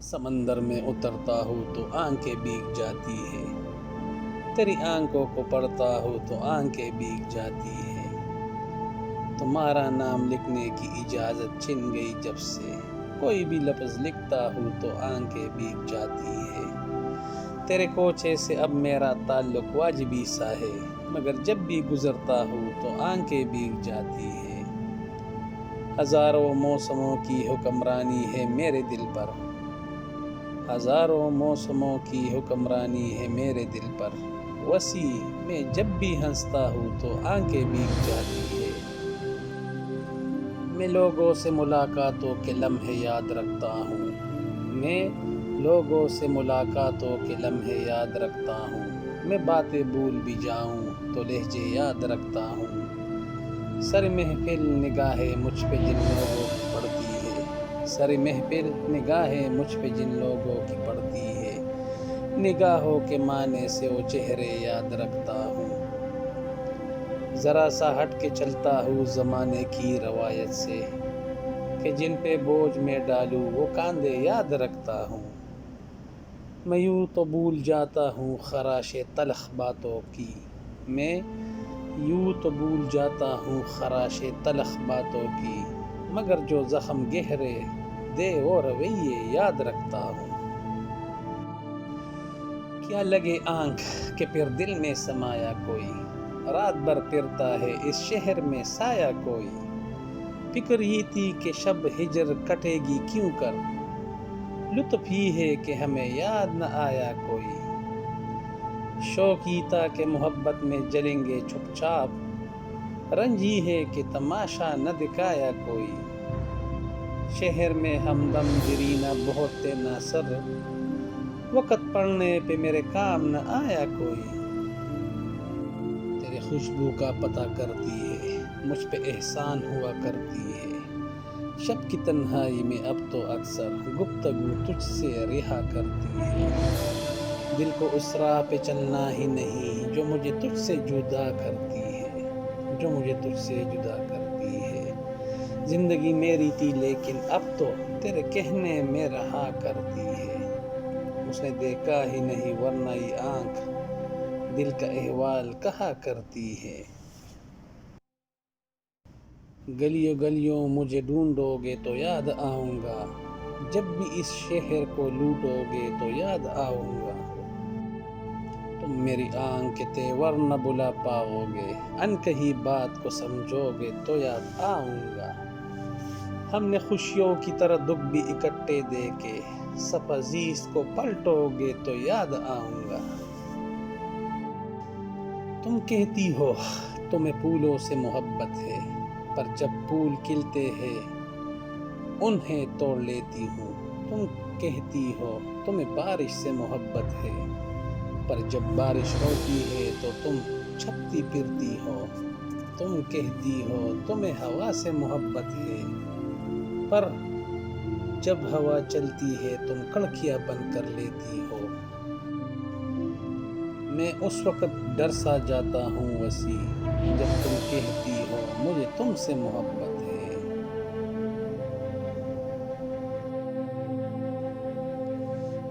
سمندر میں اترتا ہوں تو آنکھیں بھیگ جاتی ہے، تیری آنکھوں کو پڑھتا ہوں تو آنکھیں بھیگ جاتی ہے۔ تمہارا نام لکھنے کی اجازت چھن گئی جب سے، کوئی بھی لفظ لکھتا ہوں تو آنکھیں بھیگ جاتی ہے۔ تیرے کوچے سے اب میرا تعلق واجبی سا ہے، مگر جب بھی گزرتا ہوں تو آنکھیں بھیگ جاتی ہے۔ ہزاروں موسموں کی حکمرانی ہے میرے دل پر، ہزاروں موسموں کی حکمرانی ہے میرے دل پر، وسیع میں جب بھی ہنستا ہوں تو آنکھیں بھیگ جاتی ہے۔ میں لوگوں سے ملاقاتوں کے لمحے یاد رکھتا ہوں، میں لوگوں سے ملاقاتوں کے لمحے یاد رکھتا ہوں، میں باتیں بھول بھی جاؤں تو لہجے یاد رکھتا ہوں۔ سر محفل نگاہیں مجھ پہ جن لوگوں کی پڑتی ہے، سر محفل نگاہیں مجھ پہ جن لوگوں کی پڑتی ہے، نگاہوں کے معنی سے وہ چہرے یاد رکھتا ہوں۔ ذرا سا ہٹ کے چلتا ہوں زمانے کی روایت سے، کہ جن پہ بوجھ میں ڈالوں وہ کاندھے یاد رکھتا ہوں۔ میں یوں تو بھول جاتا ہوں خراش تلخ باتوں کی، میں یوں تو بھول جاتا ہوں خراش تلخ باتوں کی، مگر جو زخم گہرے دے وہ رویے یاد رکھتا ہوں۔ کیا لگے آنکھ کہ پھر دل میں سمایا کوئی، رات بھر پھرتا ہے اس شہر میں سایہ کوئی، فکر ہی تھی کہ شب ہجر کٹے گی کیوں کر، لطف ہی ہے کہ ہمیں یاد نہ آیا کوئی، شوق ہی تھا کہ محبت میں جلیں گے چھپ چھاپ، رنج ہی ہے کہ تماشا نہ دکھایا کوئی، شہر میں ہمدم گری نہ بہت تھے نہ سر، وقت پڑنے پہ میرے کام نہ آیا کوئی، تیرے خوشبو کا پتہ کرتی ہے مجھ پہ احسان ہوا کرتی ہے، شب کی تنہائی میں اب تو اکثر گفتگو تجھ سے رہا کرتی ہے، دل کو اس راہ پہ چلنا ہی نہیں جو مجھے تجھ سے جدا کرتی ہے، جو مجھے تجھ سے جدا کرتی ہے، زندگی میری تھی لیکن اب تو تیرے کہنے میں رہا کرتی ہے، اس نے دیکھا ہی نہیں ورنہ یہ آنکھ دل کا احوال کہا کرتی ہے۔ گلیوں گلیوں مجھے ڈھونڈو گے تو یاد آؤں گا، جب بھی اس شہر کو لوٹو گے تو یاد آؤں گا، تم میری آنکھ کے تیور نہ بلا پاؤ گے، انکہی بات کو سمجھو گے تو یاد آؤں گا، ہم نے خوشیوں کی طرح دکھ بھی اکٹھے دیکھے، صف عزیز کو پلٹو گے تو یاد آؤں گا، تم کہتی ہو تمہیں پھولوں سے محبت ہے، پر جب پھول کھلتے ہیں انہیں توڑ لیتی ہوں، تم کہتی ہو تمہیں بارش سے محبت ہے، پر جب بارش ہوتی ہے تو تم چھپتی پھرتی ہو، تم کہتی ہو تمہیں ہوا سے محبت ہے، پر جب ہوا چلتی ہے تم کڑکیاں بن کر لیتی ہو، میں اس وقت ڈر سا جاتا ہوں وسیع جب تم کہتی ہو مجھے تم سے محبت ہے۔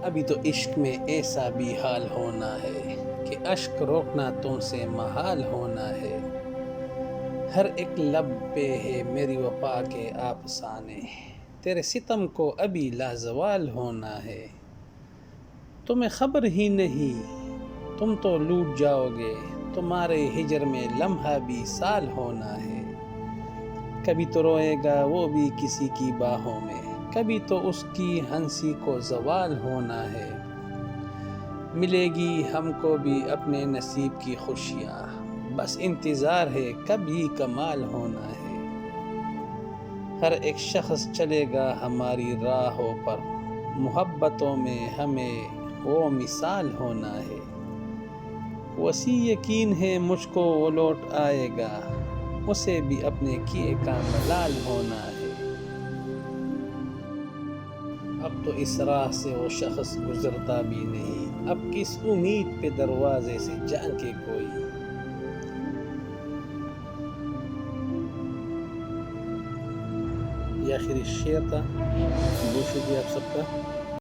ابھی تو عشق میں ایسا بھی حال ہونا ہے کہ اشک روکنا تم سے محال ہونا ہے، ہر ایک لب پہ ہے میری وفا کے افسانے، تیرے ستم کو ابھی لازوال ہونا ہے، تمہیں خبر ہی نہیں تم تو لوٹ جاؤ گے، تمہارے ہجر میں لمحہ بھی سال ہونا ہے، کبھی تو روئے گا وہ بھی کسی کی باہوں میں، کبھی تو اس کی ہنسی کو زوال ہونا ہے، ملے گی ہم کو بھی اپنے نصیب کی خوشیاں، بس انتظار ہے کب یہ کمال ہونا ہے، ہر ایک شخص چلے گا ہماری راہوں پر، محبتوں میں ہمیں وہ مثال ہونا ہے، وسیع یقین ہے مجھ کو وہ لوٹ آئے گا، اسے بھی اپنے کیے کا ملال ہونا ہے، اب تو اس راہ سے وہ شخص گزرتا بھی نہیں، اب کس امید پہ دروازے سے جھانکے کوئی۔ یہ آخری شعر تھا، بہت شکریہ آپ سب کا۔